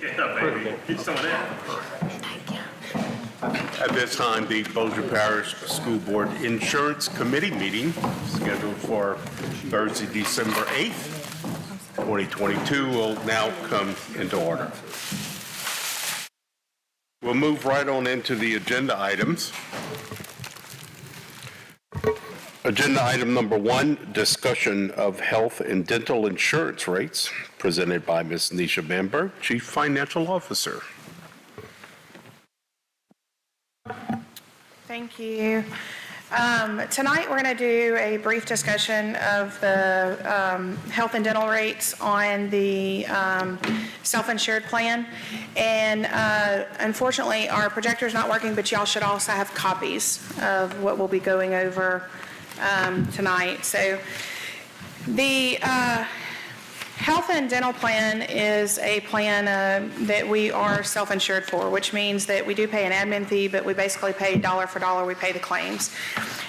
Yeah, baby. Get some of that. At this time, the Bossier Parish School Board Insurance Committee meeting scheduled for Thursday, December 8th, 2022 will now come into order. We'll move right on into the agenda items. Agenda item number 1, discussion of health and dental insurance rates, presented by Ms. Nisha Bamberg, Chief Financial Officer. Thank you. Tonight we're going to do a brief discussion of the health and dental rates on the self-insured plan. And unfortunately, our projector is not working, but y'all should also have copies of what we'll be going over tonight. So the health and dental plan is a plan that we are self-insured for, which means that we do pay an admin fee, but we basically pay dollar for dollar, we pay the claims.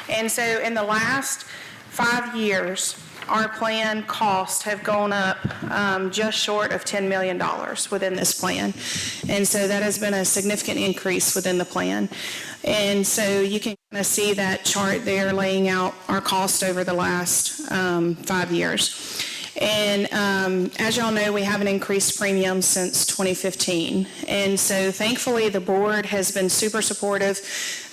And so in the last 5 years, our plan costs have gone up just short of $10 million within this plan. And so that has been a significant increase within the plan. And so you can kind of see that chart there laying out our cost over the last 5 years. And as y'all know, we haven't increased premiums since 2015. And so thankfully, the board has been super supportive.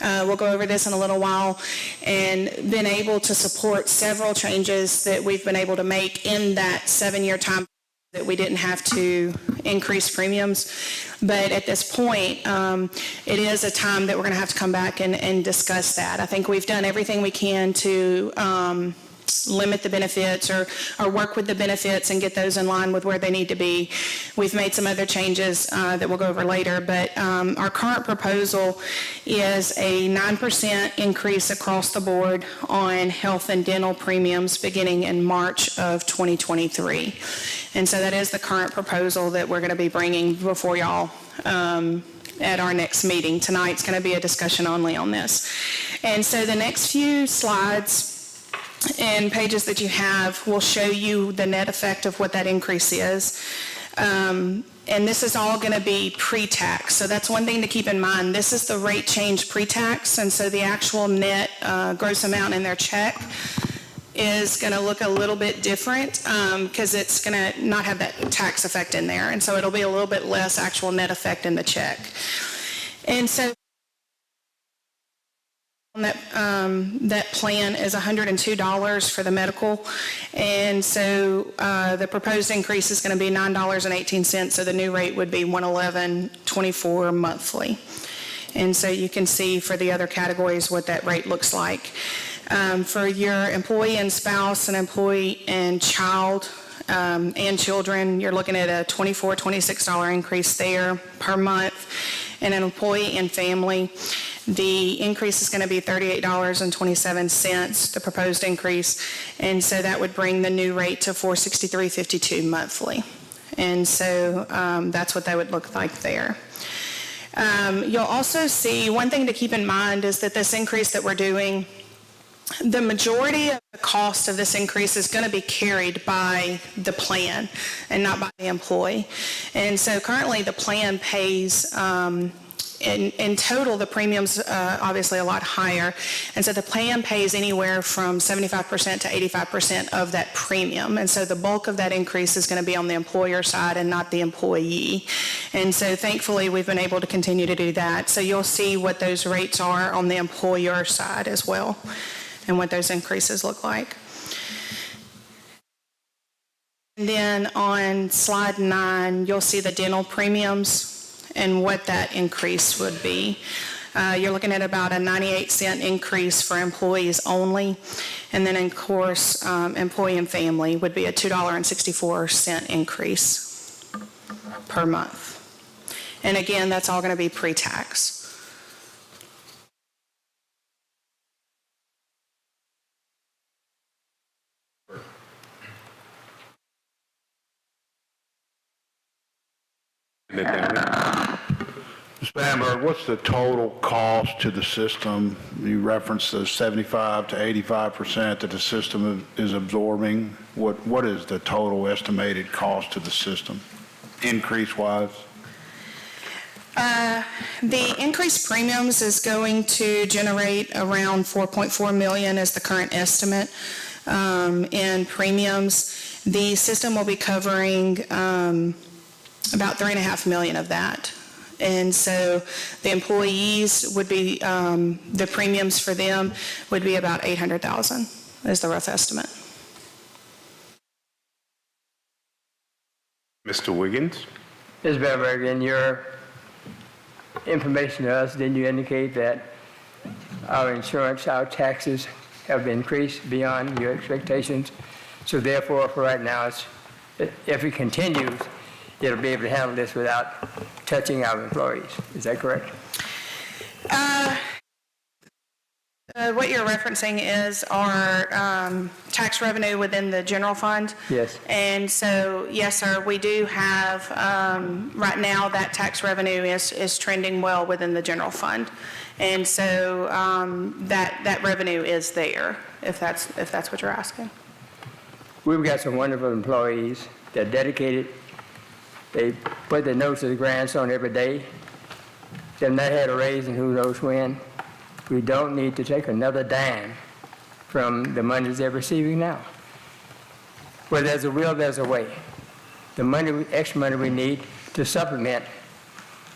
We'll go over this in a little while, and been able to support several changes that we've been able to make in that 7-year time that we didn't have to increase premiums. But at this point, it is a time that we're going to have to come back and discuss that. I think we've done everything we can to limit the benefits or work with the benefits and get those in line with where they need to be. We've made some other changes that we'll go over later, but our current proposal is a 9% increase across the board on health and dental premiums beginning in March of 2023. And so that is the current proposal that we're going to be bringing before y'all at our next meeting. Tonight's going to be a discussion only on this. And so the next few slides and pages that you have will show you the net effect of what that increase is. And this is all going to be pre-tax. So that's one thing to keep in mind. This is the rate change pre-tax, and so the actual net gross amount in their check is going to look a little bit different because it's going to not have that tax effect in there. And so it'll be a little bit less actual net effect in the check. And so that plan is $102 for the medical, and so the proposed increase is going to be $9.18, so the new rate would be $111.24 monthly. And so you can see for the other categories what that rate looks like. For your employee and spouse and employee and child and children, you're looking at a $24, $26 increase there per month. And an employee and family, the increase is going to be $38.27, the proposed increase. And so that would bring the new rate to $463.52 monthly. And so that's what that would look like there. You'll also see, one thing to keep in mind is that this increase that we're doing, the majority of the cost of this increase is going to be carried by the plan and not by the employee. And so currently the plan pays, in total, the premium's obviously a lot higher. And so the plan pays anywhere from 75% to 85% of that premium. And so the bulk of that increase is going to be on the employer side and not the employee. And so thankfully, we've been able to continue to do that. So you'll see what those rates are on the employer side as well, and what those increases look like. And then on slide 9, you'll see the dental premiums and what that increase would be. You're looking at about a 98-cent increase for employees only. And then, of course, employee and family would be a $2.64 increase per month. And again, that's all going to be pre-tax. Ms. Bamberg, what's the total cost to the system? You referenced the 75 to 85% that the system is absorbing. What is the total estimated cost to the system, increase-wise? The increased premiums is going to generate around 4.4 million is the current estimate in premiums. The system will be covering about 3.5 million of that. And so the employees would be, the premiums for them would be about 800,000 is the rough estimate. Mr. Wiggins? Ms. Bamberg, in your information to us, didn't you indicate that our insurance, our taxes have increased beyond your expectations? So therefore, for right now, if it continues, it'll be able to handle this without touching our employees. Is that correct? What you're referencing is our tax revenue within the general fund. Yes. And so, yes, sir, we do have, right now, that tax revenue is trending well within the general fund. And so that revenue is there, if that's what you're asking. We've got some wonderful employees. They're dedicated. They put their nose to the grindstone every day. They've not had a raise in who knows when. We don't need to take another dime from the money they're receiving now. Where there's a will, there's a way. The money, extra money we need to supplement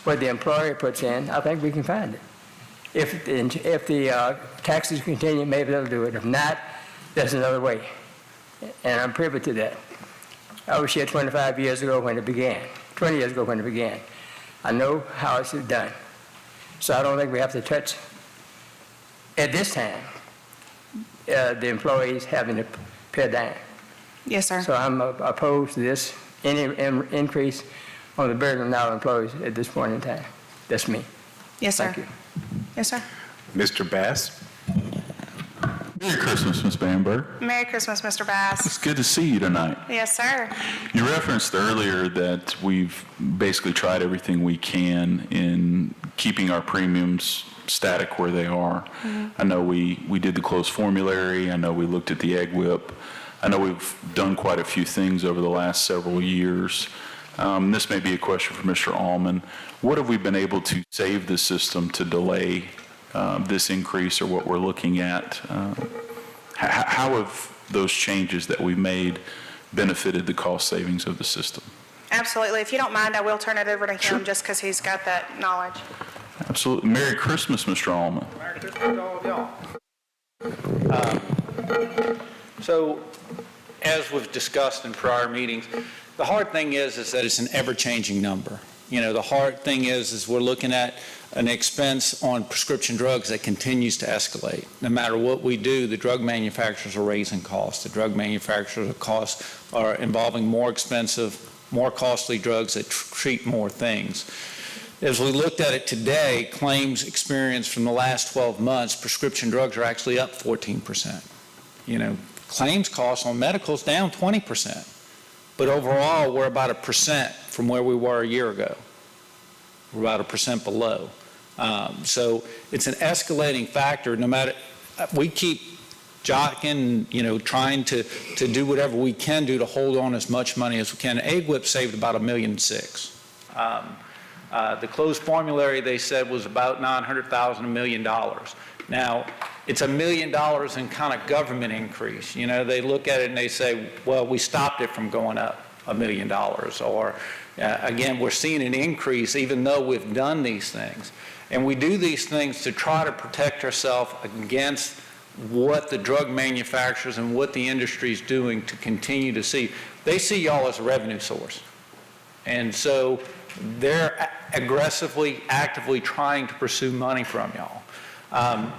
what the employer puts in, I think we can find it. If the taxes continue, maybe they'll do it. If not, there's another way. And I'm privy to that. I was here 25 years ago when it began, 20 years ago when it began. I know how it's done. So I don't think we have to touch, at this time, the employees having to pay a dime. Yes, sir. So I'm opposed to this, any increase on the burden of our employees at this point in time. That's me. Yes, sir. Thank you. Yes, sir. Mr. Bass? Merry Christmas, Ms. Bamberg. Merry Christmas, Mr. Bass. It's good to see you tonight. Yes, sir. You referenced earlier that we've basically tried everything we can in keeping our premiums static where they are. I know we did the closed formulary. I know we looked at the egg whip. I know we've done quite a few things over the last several years. This may be a question for Mr. Allman. What have we been able to save the system to delay this increase or what we're looking at? How have those changes that we made benefited the cost savings of the system? Absolutely. If you don't mind, I will turn it over to him just because he's got that knowledge. Absolutely. Merry Christmas, Mr. Allman. Merry Christmas to all of y'all. So, as we've discussed in prior meetings, the hard thing is that it's an ever-changing number. You know, the hard thing is we're looking at an expense on prescription drugs that continues to escalate. No matter what we do, the drug manufacturers are raising costs. The drug manufacturers' costs are involving more expensive, more costly drugs that treat more things. As we looked at it today, claims experienced from the last 12 months, prescription drugs are actually up 14%. You know, claims costs on medicals down 20%. But overall, we're about 1% from where we were a year ago. We're about 1% below. So it's an escalating factor. No matter, we keep jockeying, you know, trying to do whatever we can do to hold on as much money as we can. AGWIP saved about $1.6 million. The closed formulary, they said, was about $900,000, $1 million. Now, it's $1 million in kind of government increase. You know, they look at it and they say, well, we stopped it from going up $1 million. Or, again, we're seeing an increase even though we've done these things. And we do these things to try to protect ourselves against what the drug manufacturers and what the industry is doing to continue to see. They see y'all as a revenue source. And so they're aggressively, actively trying to pursue money from y'all.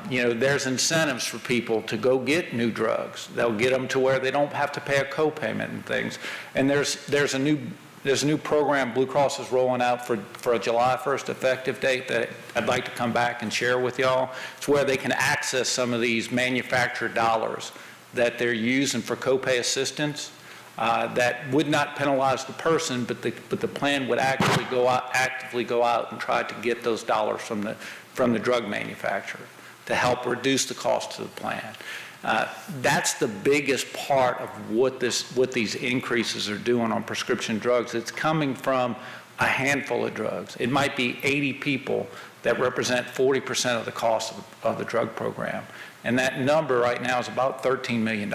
You know, there's incentives for people to go get new drugs. They'll get them to where they don't have to pay a co-payment and things. And there's a new program Blue Cross is rolling out for a July 1st effective date that I'd like to come back and share with y'all. It's where they can access some of these manufactured dollars that they're using for co-pay assistance. That would not penalize the person, but the plan would actively go out and try to get those dollars from the drug manufacturer to help reduce the cost to the plan. That's the biggest part of what these increases are doing on prescription drugs. It's coming from a handful of drugs. It might be 80 people that represent 40% of the cost of the drug program. And that number right now is about $13 million.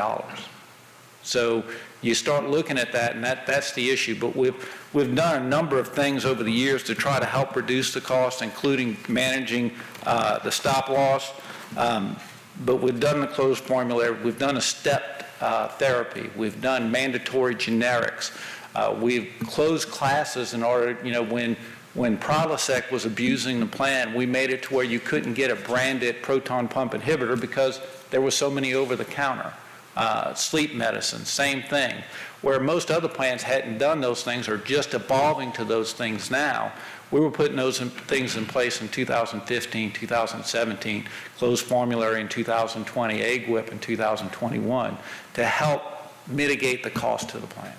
So you start looking at that, and that's the issue. But we've done a number of things over the years to try to help reduce the cost, including managing the stop loss. But we've done the closed formulary. We've done a stepped therapy. We've done mandatory generics. We've closed classes in order, when Prilosec was abusing the plan, we made it to where you couldn't get a branded proton pump inhibitor because there were so many over-the-counter. Sleep medicine, same thing. Where most other plans hadn't done those things or just evolving to those things now, we were putting those things in place in 2015, 2017, closed formulary in 2020, AGWIP in 2021 to help mitigate the cost to the plan.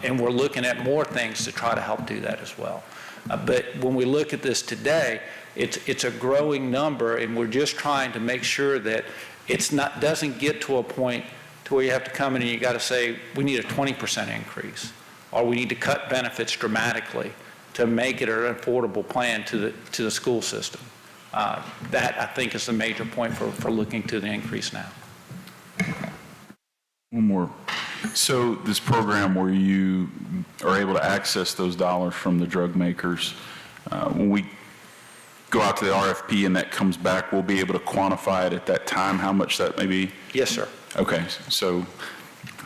And we're looking at more things to try to help do that as well. But when we look at this today, it's a growing number, and we're just trying to make sure that doesn't get to a point to where you have to come in and you got to say, we need a 20% increase, or we need to cut benefits dramatically to make it an affordable plan to the school system. That, I think, is the major point for looking to the increase now. One more. So this program where you are able to access those dollars from the drug makers, when we go out to the RFP and that comes back, we'll be able to quantify it at that time, how much that may be? Yes, sir. Okay, so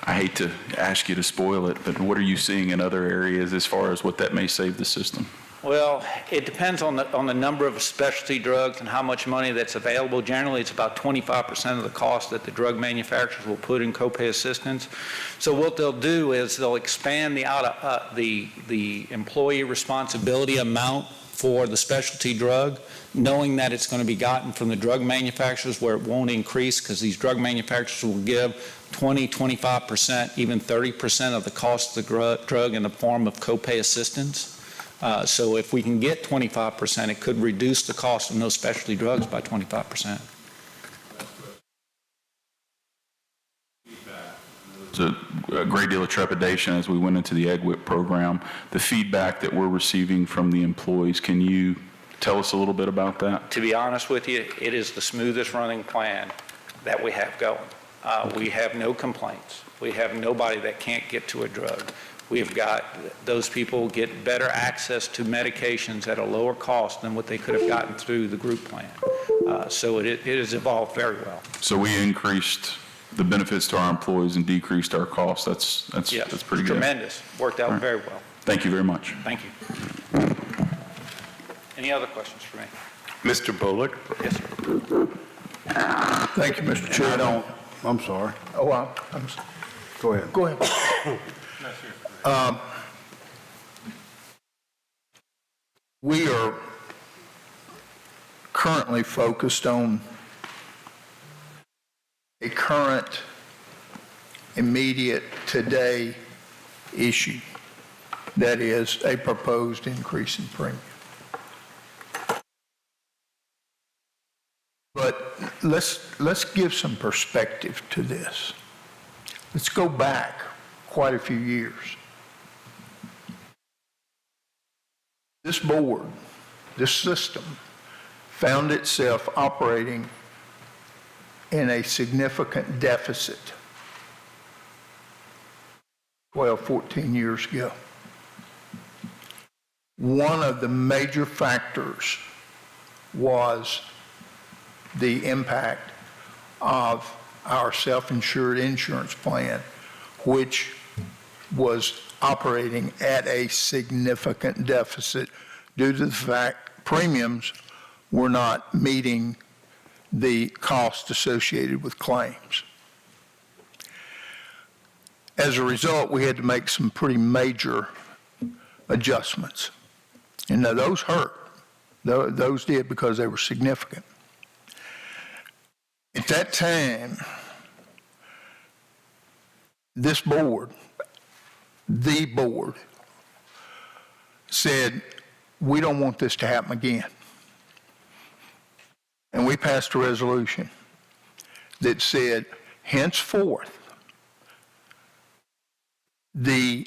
I hate to ask you to spoil it, but what are you seeing in other areas as far as what that may save the system? Well, it depends on the number of specialty drugs and how much money that's available. Generally, it's about 25% of the cost that the drug manufacturers will put in copay assistance. So what they'll do is they'll expand the employee responsibility amount for the specialty drug, knowing that it's going to be gotten from the drug manufacturers where it won't increase because these drug manufacturers will give 20, 25%, even 30% of the cost of the drug in the form of copay assistance. So if we can get 25%, it could reduce the cost of those specialty drugs by 25%. There's a great deal of trepidation as we went into the AGWIP program. The feedback that we're receiving from the employees, can you tell us a little bit about that? To be honest with you, it is the smoothest running plan that we have going. We have no complaints. We have nobody that can't get to a drug. We've got those people get better access to medications at a lower cost than what they could have gotten through the group plan. So it has evolved very well. So we increased the benefits to our employees and decreased our costs. That's pretty good. Tremendous. Worked out very well. Thank you very much. Thank you. Any other questions for me? Mr. Bullock? Yes, sir. Thank you, Mr. Chair. I'm sorry. Oh, Go ahead. go ahead. We are currently focused on a current, immediate, today issue, that is a proposed increase in premium. But let's give some perspective to this. Let's go back quite a few years. This board, this system, found itself operating in a significant deficit 12, 14 years ago. One of the major factors was the impact of our self-insured insurance plan, which was operating at a significant deficit due to the fact premiums were not meeting the cost associated with claims. As a result, we had to make some pretty major adjustments. And now those hurt. Those did because they were significant. At that time, this board, the board, said, we don't want this to happen again. And we passed a resolution that said, henceforth, the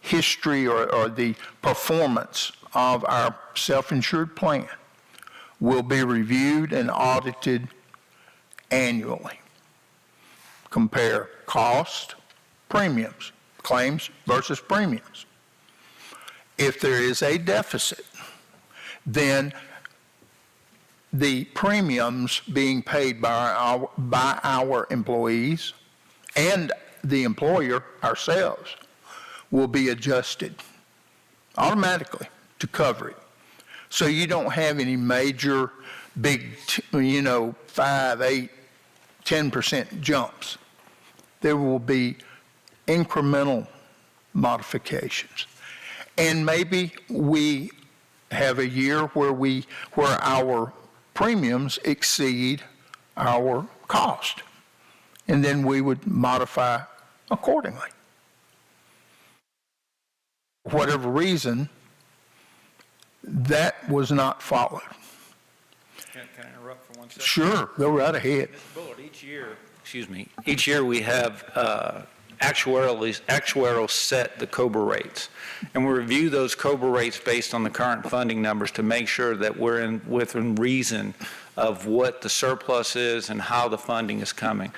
history or the performance of our self-insured plan will be reviewed and audited annually. Compare cost, premiums, claims versus premiums. If there is a deficit, then the premiums being paid by our employees and the employer, ourselves, will be adjusted automatically to cover it. So you don't have any major big, 5, 8, 10% jumps. There will be incremental modifications. And maybe we have a year where our premiums exceed our cost, and then we would modify accordingly. For whatever reason, that was not followed. Can I interrupt for 1 second? Sure, go right ahead. Mr. Bullard, each year we have actuarial set the COBRA rates. And we review those COBRA rates based on the current funding numbers to make sure that we're within reason of what the surplus is and how the funding is coming.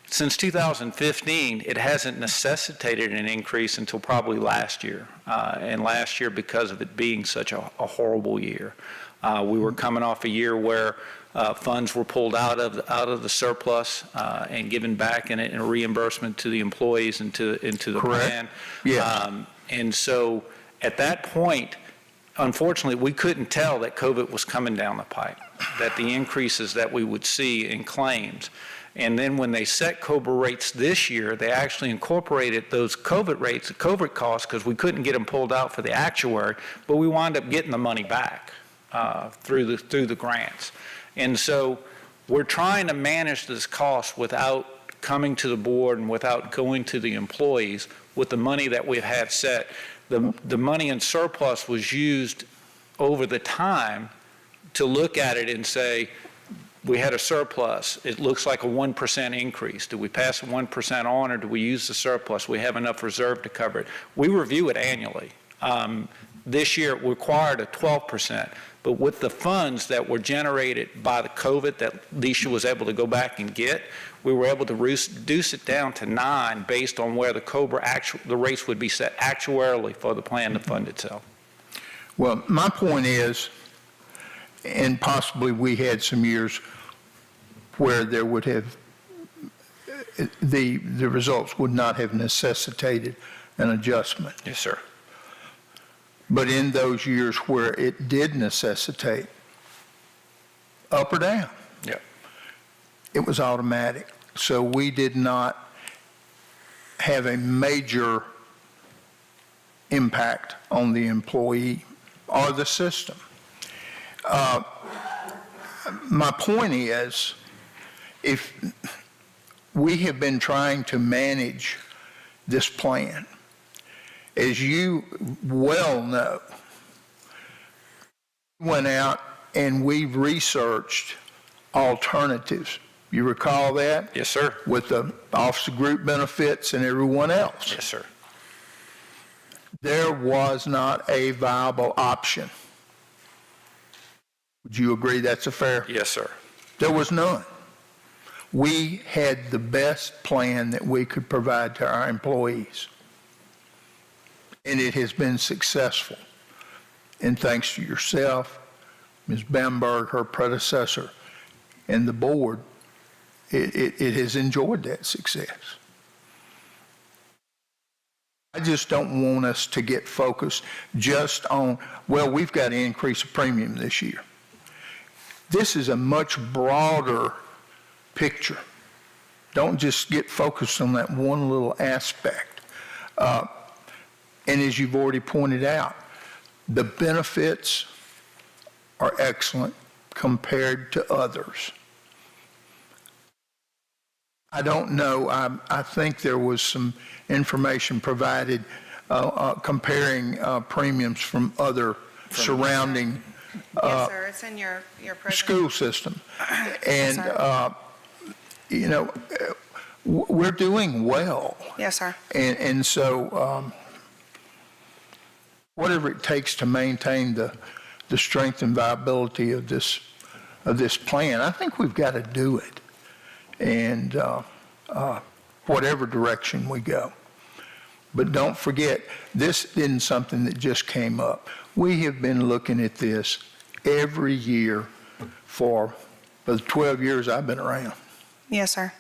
Since 2015, it hasn't necessitated an increase until probably last year. And last year, because of it being such a horrible year, we were coming off a year where funds were pulled out of the surplus and given back in a reimbursement to the employees and into the Correct. plan. Yes. And so at that point, unfortunately, we couldn't tell that COVID was coming down the pipe, that the increases that we would see in claims. And then when they set COBRA rates this year, they actually incorporated those COVID rates, the COVID costs, because we couldn't get them pulled out for the actuary, but we wound up getting the money back through the grants. And so we're trying to manage this cost without coming to the board and without going to the employees with the money that we've had set. The money in surplus was used over the time to look at it and say, we had a surplus. It looks like a 1% increase. Do we pass the 1% on, or do we use the surplus? We have enough reserve to cover it. We review it annually. This year it required a 12%, but with the funds that were generated by the COVID that Leisha was able to go back and get, we were able to reduce it down to 9 based on where the COBRA the rates would be set actuarially for the plan to fund itself. Well, my point is, and possibly we had some years where there would have, the results would not have necessitated an adjustment. Yes, sir. But in those years where it did necessitate, up or down, Yeah. it was automatic. So we did not have a major impact on the employee or the system. My point is, if we have been trying to manage this plan, as you well know, we went out and we researched alternatives. You recall that? Yes, sir. With the officer group benefits and everyone else. Yes, sir. There was not a viable option. Would you agree that's a fair? Yes, sir. There was none. We had the best plan that we could provide to our employees. And it has been successful. And thanks to yourself, Ms. Bamberg, her predecessor, and the board, it has enjoyed that success. I just don't want us to get focused just on, well, we've got to increase the premium this year. This is a much broader picture. Don't just get focused on that one little aspect. And as you've already pointed out, the benefits are excellent compared to others. I don't know, I think there was some information provided comparing premiums from other surrounding Yes, sir, it's in your presentation. school system. And we're doing well. Yes, sir. And so whatever it takes to maintain the strength and viability of this plan, I think we've got to do it. And whatever direction we go. But don't forget, this isn't something that just came up. We have been looking at this every year for the 12 years I've been around. Yes, sir.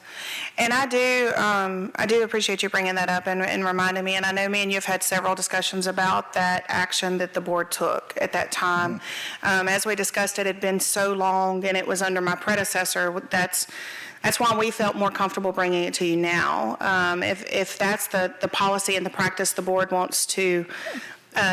And I do appreciate you bringing that up and reminding me. And I know me and you have had several discussions about that action that the board took at that time. As we discussed, it had been so long and it was under my predecessor. That's why we felt more comfortable bringing it to you now. If that's the policy and the practice the board wants to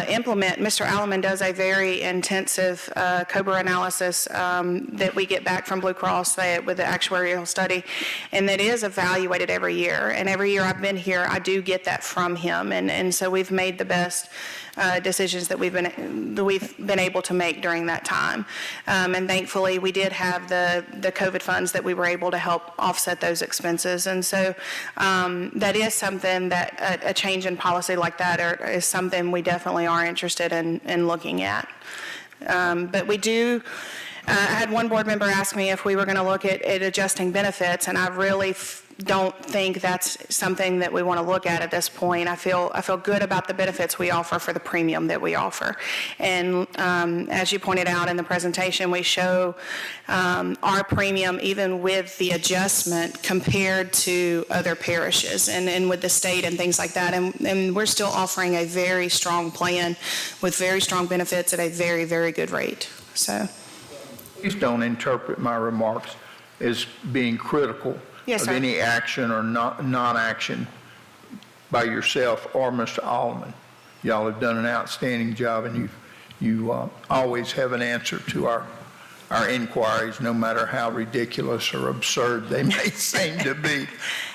implement, Mr. Alleman does a very intensive COBRA analysis that we get back from Blue Cross with the actuarial study, and that is evaluated every year. And every year I've been here, I do get that from him, and so we've made the best decisions that we've been able to make during that time. And thankfully, we did have the COVID funds that we were able to help offset those expenses. And so that is something that a change in policy like that is something we definitely are interested in looking at. But we do. I had one board member ask me if we were going to look at adjusting benefits, and I really don't think that's something that we want to look at this point. I feel good about the benefits we offer for the premium that we offer. And as you pointed out in the presentation, we show our premium even with the adjustment compared to other parishes and with the state and things like that. And we're still offering a very strong plan with very strong benefits at a very, very good rate. So. Please don't interpret my remarks as being critical Yes, of sir. any action or non-action by yourself or Mr. Alleman. Y'all have done an outstanding job, and you always have an answer to our inquiries, no matter how ridiculous or absurd they may seem to be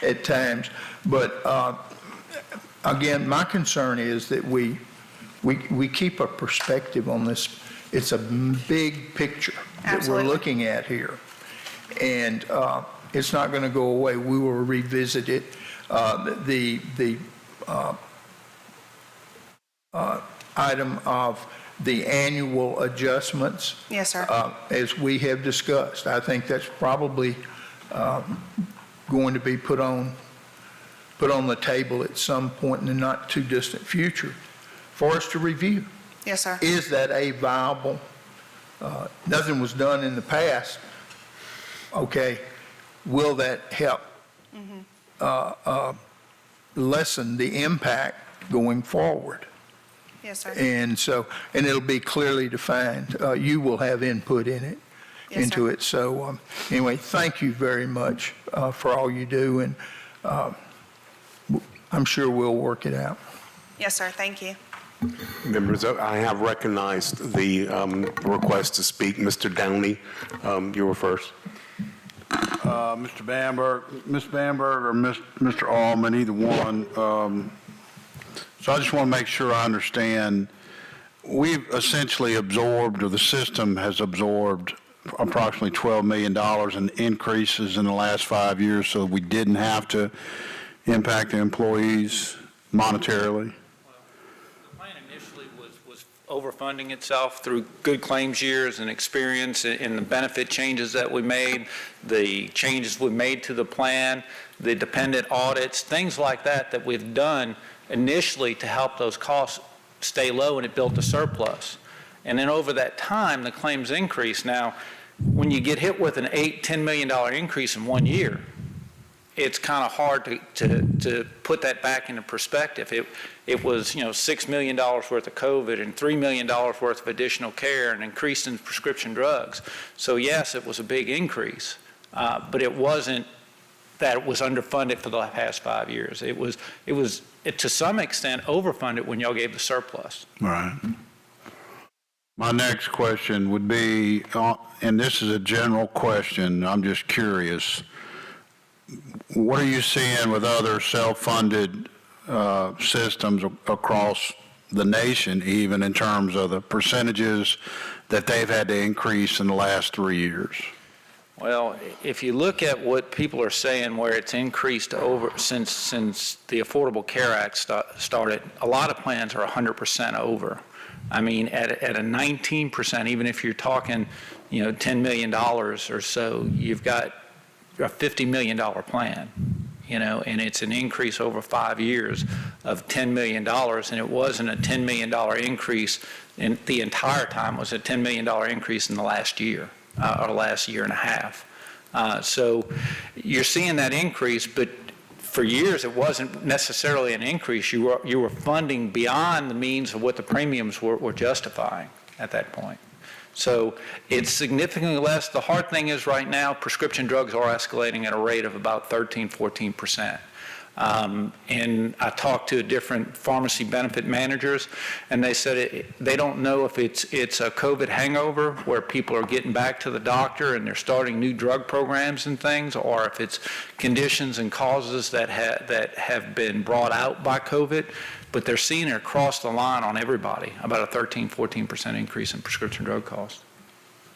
at times. But again, my concern is that we keep a perspective on this. It's a big picture that Absolutely. we're looking at here. And it's not going to go away. We will revisit it. The item of the annual adjustments. Yes, sir. As we have discussed, I think that's probably going to be put on the table at some point in the not too distant future for us to review. Yes, sir. Is that a viable, nothing was done in the past, okay, will that help lessen the impact going forward? Yes, sir. And so, and it'll be clearly defined. You will have input in it, Yes, into sir. it. So anyway, thank you very much for all you do, and I'm sure we'll work it out. Yes, sir. Thank you. Members, I have recognized the request to speak. Mr. Downey, you were first. Mr. Bamberg, Ms. Bamberg, or Mr. Allman, either one. So I just want to make sure I understand. We've essentially absorbed, or the system has absorbed, approximately $12 million in increases in the last 5 years, so we didn't have to impact the employees monetarily. The plan initially was overfunding itself through good claims years and experience in the benefit changes that we made, the changes we made to the plan, the dependent audits, things like that we've done initially to help those costs stay low, and it built a surplus. And then over that time, the claims increase. Now, when you get hit with an $10 million increase in 1 year, it's kind of hard to put that back into perspective. It was, $6 million worth of COVID and $3 million worth of additional care and increase in prescription drugs. So yes, it was a big increase, but it wasn't that it was underfunded for the past 5 years. It was to some extent overfunded when y'all gave the surplus. Right. My next question would be, and this is a general question, I'm just curious, what are you seeing with other self-funded systems across the nation, even in terms of the percentages that they've had to increase in the last 3 years? Well, if you look at what people are saying, where it's increased over since the Affordable Care Act started, a lot of plans are 100% over. I mean, at a 19%, even if you're talking, $10 million or so, you've got a $50 million plan, and it's an increase over 5 years of $10 million, and it wasn't a $10 million increase in the entire time. It was a $10 million increase in the last year. Or last year and a half. So you're seeing that increase, but for years it wasn't necessarily an increase. You were funding beyond the means of what the premiums were justifying at that point. So it's significantly less. The hard thing is right now, prescription drugs are escalating at a rate of about 13, 14%. And I talked to different pharmacy benefit managers, and they said they don't know if it's a COVID hangover where people are getting back to the doctor and they're starting new drug programs and things, or if it's conditions and causes that have been brought out by COVID. But they're seeing it across the line on everybody, about a 13, 14% increase in prescription drug costs.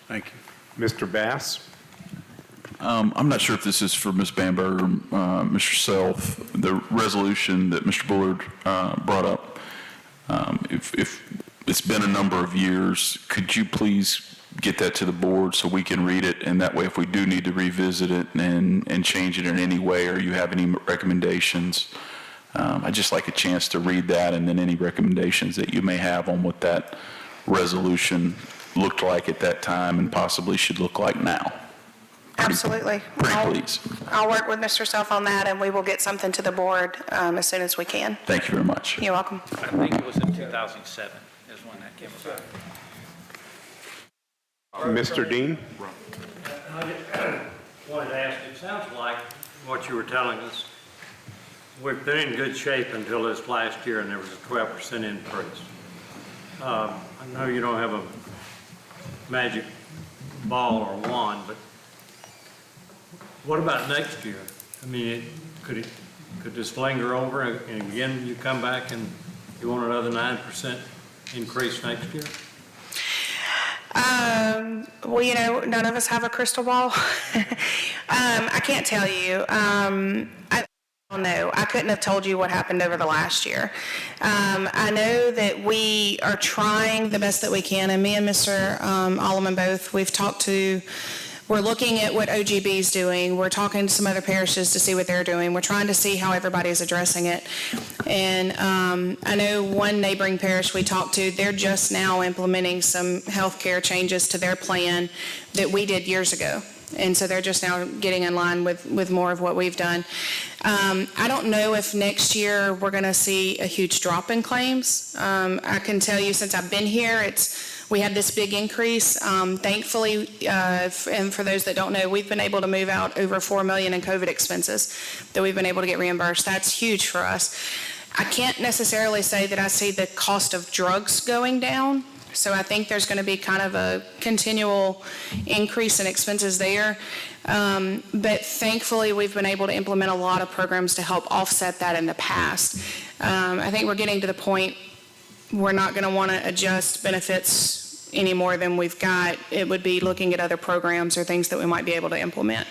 Thank you. Mr. Bass? I'm not sure if this is for Ms. Bamberg or Mr. Self. The resolution that Mr. Bullard brought up, if it's been a number of years, could you please get that to the board so we can read it? And that way, if we do need to revisit it and change it in any way, or you have any recommendations, I'd just like a chance to read that, and then any recommendations that you may have on what that resolution looked like at that time and possibly should look like now. Absolutely. Please. I'll work with Mr. Self on that, and we will get something to the board as soon as we can. Thank you very much. You're welcome. I think it was in 2007 is when that came about. Mr. Dean? I wanted to ask, it sounds like what you were telling us, we've been in good shape until this last year, and there was a 12% increase. I know you don't have a magic ball or wand, but what about next year? I mean, could this linger over, and again, you come back and you want another 9% increase next year? Well, none of us have a crystal ball. I can't tell you. I don't know. I couldn't have told you what happened over the last year. I know that we are trying the best that we can, and me and Mr. Alleman both, we're looking at what OGB is doing. We're talking to some other parishes to see what they're doing. We're trying to see how everybody's addressing it. And I know one neighboring parish we talked to, they're just now implementing some healthcare changes to their plan that we did years ago. And so they're just now getting in line with more of what we've done. I don't know if next year we're going to see a huge drop in claims. I can tell you since I've been here, we had this big increase. Thankfully, and for those that don't know, we've been able to move out over $4 million in COVID expenses that we've been able to get reimbursed. That's huge for us. I can't necessarily say that I see the cost of drugs going down. So I think there's going to be kind of a continual increase in expenses there. But thankfully, we've been able to implement a lot of programs to help offset that in the past. I think we're getting to the point we're not going to want to adjust benefits any more than we've got. It would be looking at other programs or things that we might be able to implement.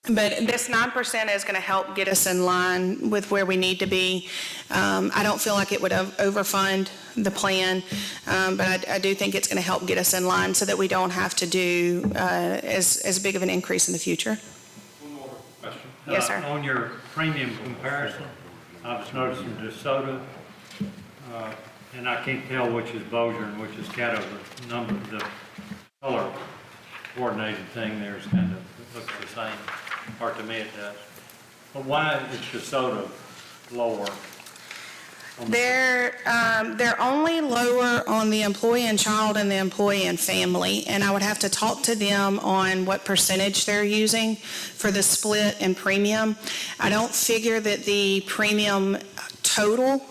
But this 9% is going to help get us in line with where we need to be. I don't feel like it would overfund the plan, but I do think it's going to help get us in line so that we don't have to do as big of an increase in the future. One more question. Yes, sir. On your premium comparison, I was noticing DeSoto, and I can't tell which is Bossier and which is Caddo. The color coordinated thing there is kind of, it looks the same, or to me it does. But why is DeSoto lower? They're only lower on the employee and child and the employee and family, and I would have to talk to them on what percentage they're using for the split and premium. I don't figure that the premium total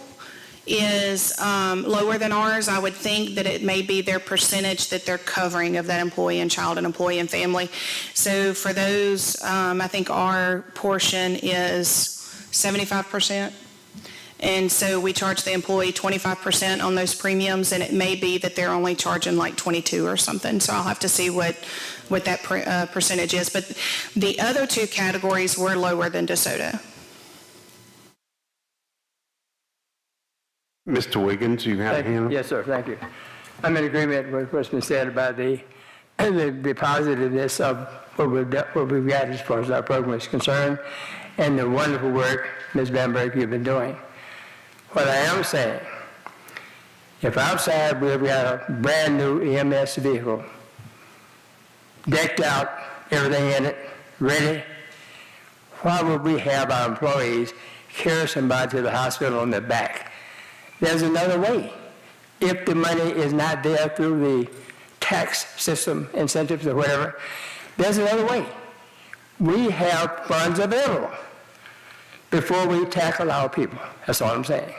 is lower than ours. I would think that it may be their percentage that they're covering of that employee and child and employee and family. So for those, I think our portion is 75%. And so we charge the employee 25% on those premiums, and it may be that they're only charging like 22 or something. So I'll have to see what that percentage is. But the other two categories were lower than DeSoto. Mr. Wiggins, you have a hand? Yes, sir, thank you. I'm in agreement with what's been said about the positiveness of what we've got as far as our program is concerned, and the wonderful work, Ms. Bamberg, you've been doing. What I am saying, if outside we've got a brand-new EMS vehicle, decked out, everything in it, ready, why would we have our employees carry somebody to the hospital on their back? There's another way. If the money is not there through the tax system, incentives or whatever, there's another way. We have funds available before we tackle our people. That's all I'm saying.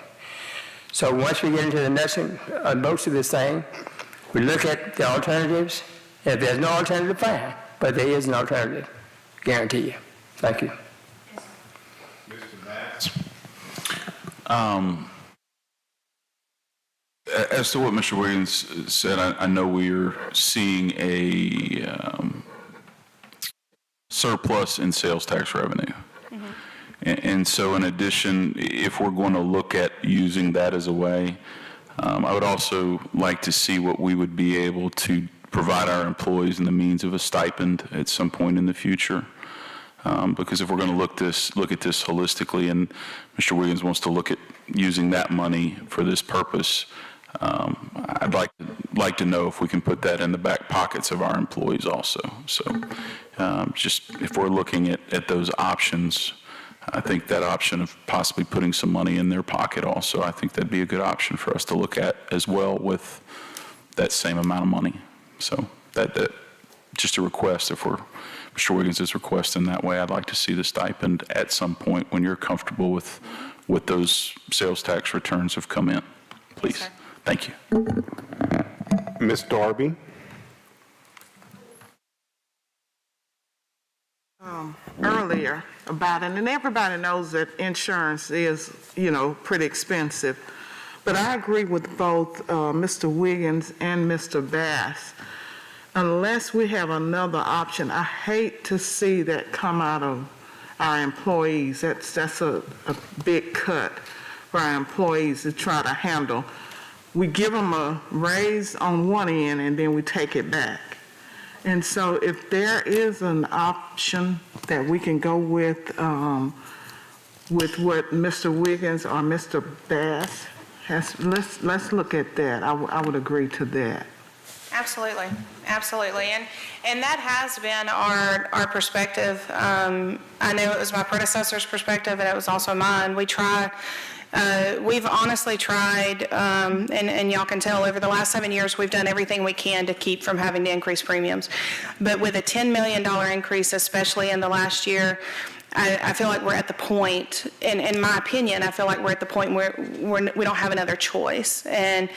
So once we get into the nuts and bolts of this thing, we look at the alternatives. If there's no alternative, fine. But there is an alternative. Guarantee you. Thank you. As to what Mr. Wiggins said, I know we are seeing a surplus in sales tax revenue. And so in addition, if we're going to look at using that as a way, I would also like to see what we would be able to provide our employees in the means of a stipend at some point in the future. Because if we're going to look at this holistically, and Mr. Wiggins wants to look at using that money for this purpose, I'd like to know if we can put that in the back pockets of our employees also. So just if we're looking at those options, I think that option of possibly putting some money in their pocket also, I think that'd be a good option for us to look at as well with that same amount of money. So that just a request, if Mr. Wiggins is requesting that way, I'd like to see the stipend at some point when you're comfortable with what those sales tax returns have come in. Please. Yes, thank you. Ms. Darby? Earlier about it, and everybody knows that insurance is, pretty expensive. But I agree with both Mr. Wiggins and Mr. Bass. Unless we have another option, I hate to see that come out of our employees. That's a big cut for our employees to try to handle. We give them a raise on one end and then we take it back. And so if there is an option that we can go with what Mr. Wiggins or Mr. Bass has, let's look at that. I would agree to that. Absolutely, absolutely. And that has been our perspective. I know it was my predecessor's perspective, and it was also mine. We've honestly tried, and y'all can tell, over the last 7 years, we've done everything we can to keep from having to increase premiums. But with a $10 million increase, especially in the last year, I feel like we're at the point, in my opinion, I feel like we're at the point where we don't have another choice. And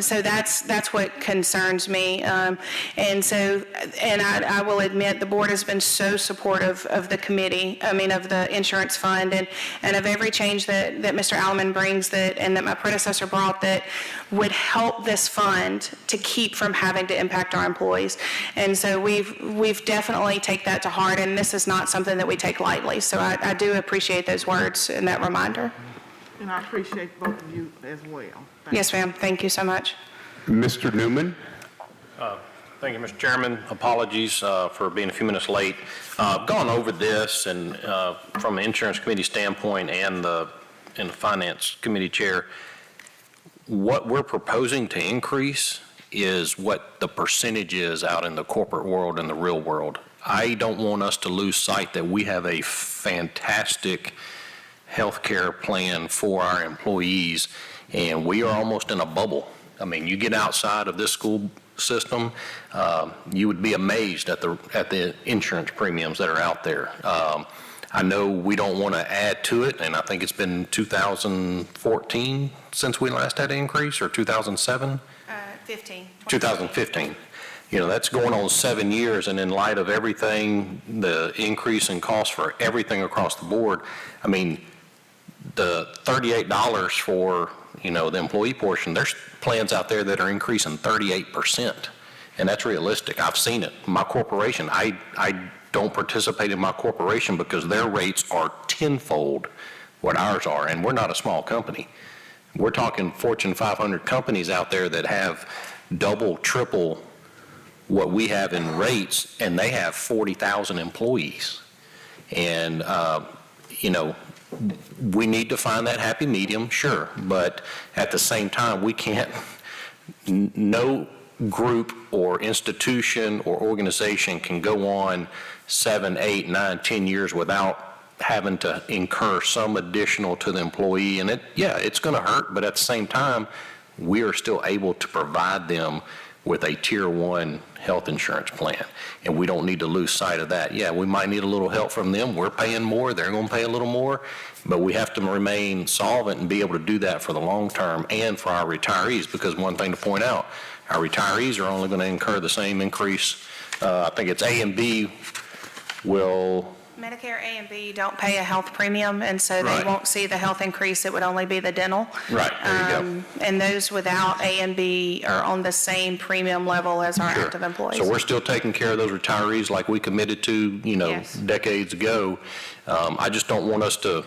so that's what concerns me. And I will admit, the board has been so supportive of the committee, of the insurance fund, and of every change that Mr. Alleman brings and that my predecessor brought that would help this fund to keep from having to impact our employees. And so we've definitely take that to heart, and this is not something that we take lightly. So I do appreciate those words and that reminder. And I appreciate both of you as well. Yes, ma'am. Thank you so much. Mr. Newman? Thank you, Mr. Chairman. Apologies for being a few minutes late. I've gone over this, and from the Insurance Committee standpoint and the Finance Committee Chair, what we're proposing to increase is what the percentage is out in the corporate world and the real world. I don't want us to lose sight that we have a fantastic healthcare plan for our employees, and we are almost in a bubble. You get outside of this school system, you would be amazed at the insurance premiums that are out there. I know we don't want to add to it, and I think it's been 2014 since we last had an increase, or 2007? 2015. That's going on 7 years, and in light of everything, the increase in cost for everything across the board, the $38 for, the employee portion, there's plans out there that are increasing 38%, and that's realistic. I've seen it. My corporation, I don't participate in my corporation because their rates are tenfold what ours are, and we're not a small company. We're talking Fortune 500 companies out there that have double, triple what we have in rates, and they have 40,000 employees. And, we need to find that happy medium, sure, but at the same time, we can't, no group or institution or organization can go on 7, 8, 9, 10 years without having to incur some additional to the employee. And it's going to hurt, but at the same time, we are still able to provide them with a tier 1 health insurance plan. And we don't need to lose sight of that. Yeah, we might need a little help from them. We're paying more. They're going to pay a little more. But we have to remain solvent and be able to do that for the long term and for our retirees. Because one thing to point out, our retirees are only going to incur the same increase. I think it's A and B will... Medicare A and B don't pay a health premium, and so they Right. won't see the health increase. It would only be the dental. Right, there you go. And those without A and B are on the same premium level as our Sure. active employees. So we're still taking care of those retirees like we committed to, Yes. decades ago. I just don't want us to,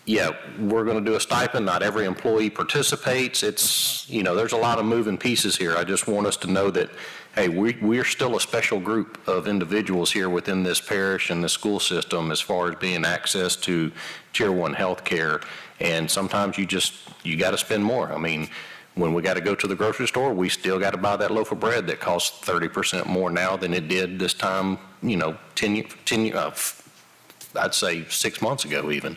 we're going to do a stipend. Not every employee participates. It's, there's a lot of moving pieces here. I just want us to know that, hey, we're still a special group of individuals here within this parish and the school system as far as being access to tier 1 health care. And sometimes you got to spend more. I mean, when we got to go to the grocery store, we still got to buy that loaf of bread that costs 30% more now than it did this time, 10 I'd say 6 months ago even.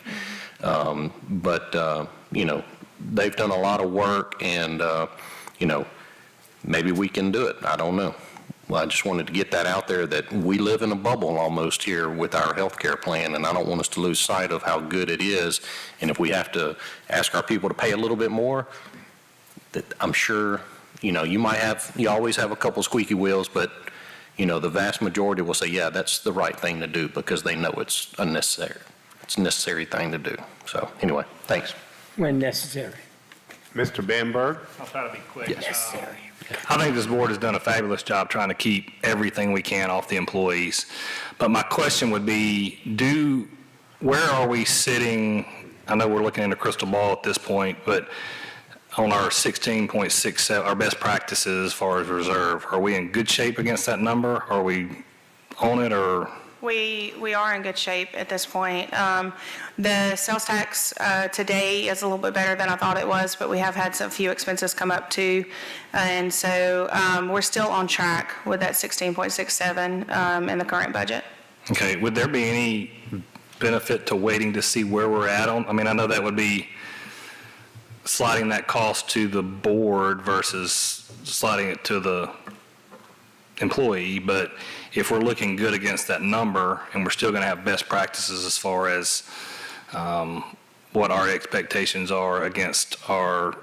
They've done a lot of work, and, maybe we can do it. I don't know. Well, I just wanted to get that out there that we live in a bubble almost here with our health care plan, and I don't want us to lose sight of how good it is. And if we have to ask our people to pay a little bit more, that I'm sure, you always have a couple squeaky wheels, but, the vast majority will say, yeah, that's the right thing to do because they know it's unnecessary. It's a necessary thing to do. So anyway, thanks. When necessary. Mr. Bamberg? I'll try to be quick. Yes. I think this board has done a fabulous job trying to keep everything we can off the employees. But my question would be, where are we sitting? I know we're looking in a crystal ball at this point, but on our 16.67, our best practices as far as reserve, are we in good shape against that number? Are we on it, or? We are in good shape at this point. The sales tax today is a little bit better than I thought it was, but we have had some few expenses come up too. And so we're still on track with that 16.67 in the current budget. Okay, would there be any benefit to waiting to see where we're at on? I mean, I know that would be sliding that cost to the board versus sliding it to the employee, but if we're looking good against that number and we're still going to have best practices as far as what our expectations are against our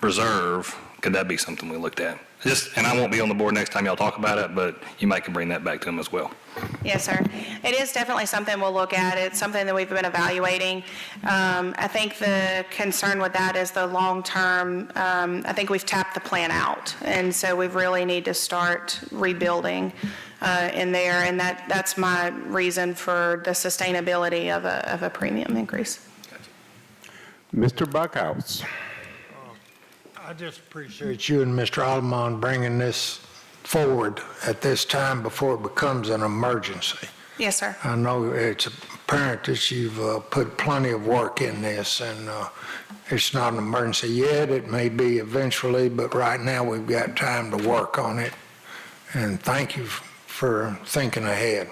reserve, could that be something we looked at? And I won't be on the board next time y'all talk about it, but you might can bring that back to them as well. Yes, sir. It is definitely something we'll look at. It's something that we've been evaluating. I think the concern with that is the long-term, I think we've tapped the plan out. And so we really need to start rebuilding in there. And that's my reason for the sustainability of a premium increase. Mr. Buckhouse? I just appreciate you and Mr. Alderman bringing this forward at this time before it becomes an emergency. Yes, sir. I know it's apparent that you've put plenty of work in this, and it's not an emergency yet. It may be eventually, but right now we've got time to work on it. And thank you for thinking ahead.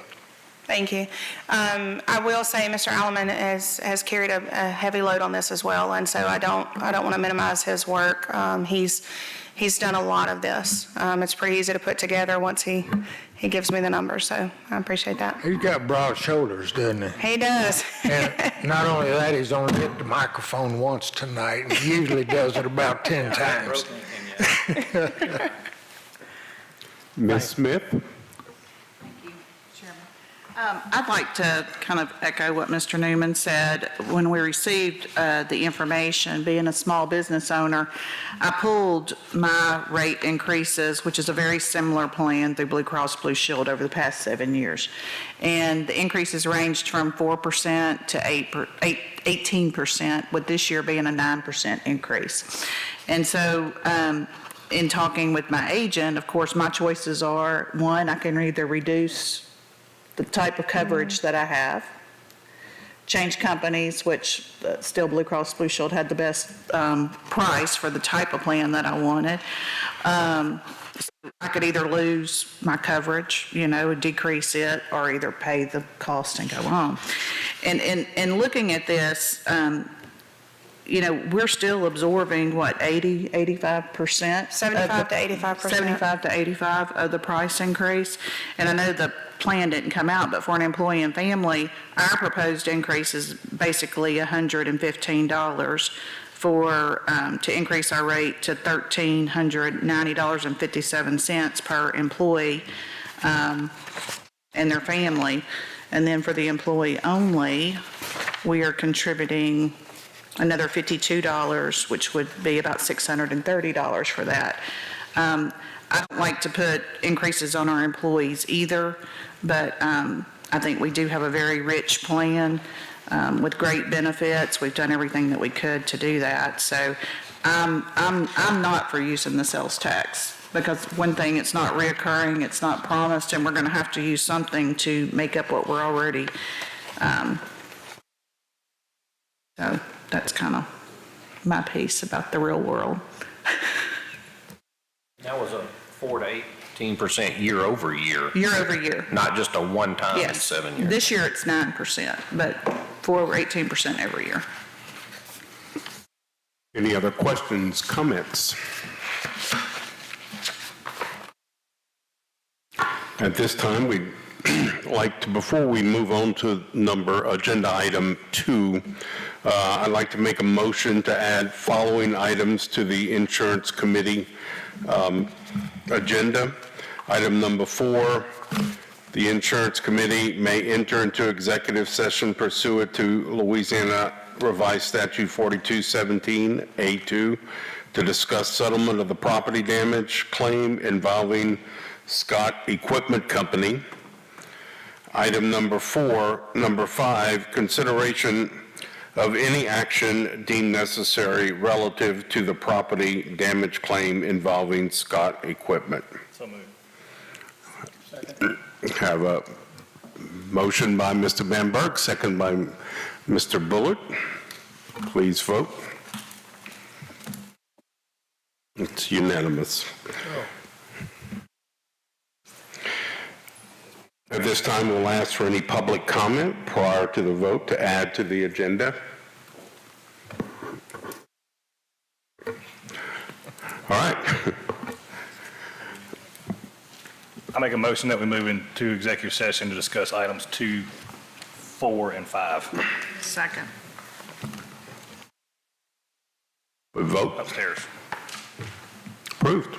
Thank you. I will say Mr. Alleman has carried a heavy load on this as well, and so I don't want to minimize his work. He's done a lot of this. It's pretty easy to put together once he gives me the numbers, so I appreciate that. He's got broad shoulders, doesn't he? He does. And not only that, he's only hit the microphone once tonight, and he usually does it about 10 times. Ms. Smith? I'd like to kind of echo what Mr. Newman said. When we received the information, being a small business owner, I pulled my rate increases, which is a very similar plan through Blue Cross Blue Shield over the past 7 years. And the increases ranged from 4% to 18%, with this year being a 9% increase. And so, in talking with my agent, of course, my choices are, one, I can either reduce the type of coverage that I have, change companies, which still Blue Cross Blue Shield had the best price for the type of plan that I wanted. I could either lose my coverage, decrease it, or either pay the cost and go on. And looking at this, we're still absorbing, 85%? 75 to 85%. 75 to 85 of the price increase. And I know the plan didn't come out, but for an employee and family, our proposed increase is basically $115 to increase our rate to $1,390.57 per employee and their family. And then for the employee only, we are contributing another $52, which would be about $630 for that. I don't like to put increases on our employees either, but I think we do have a very rich plan with great benefits. We've done everything that we could to do that. So I'm not for using the sales tax, because one thing, it's not reoccurring, it's not promised, and we're going to have to use something to make up what we're already. So that's kind of my piece about the real world. That was a 4 to 18% year over year. Year over year. Not just a one-time in Yes. 7 years. This year it's 9%, but 4 or 18% every year. Any other questions, comments? At this time, we'd like to, before we move on to agenda item 2, I'd like to make a motion to add following items to the Insurance Committee agenda. Item number 4, the Insurance Committee may enter into executive session pursuant to Louisiana Revised Statute 4217A2 to discuss settlement of the property damage claim involving Scott Equipment Company. Item number 5, consideration of any action deemed necessary relative to the property damage claim involving Scott Equipment. So moved. Have a motion by Mr. Bamberg, second by Mr. Bullard. Please vote. It's unanimous. At this time, we'll ask for any public comment prior to the vote to add to the agenda. All right. I make a motion that we move into executive session to discuss items 2, 4, and 5 Second. We vote. upstairs. Approved.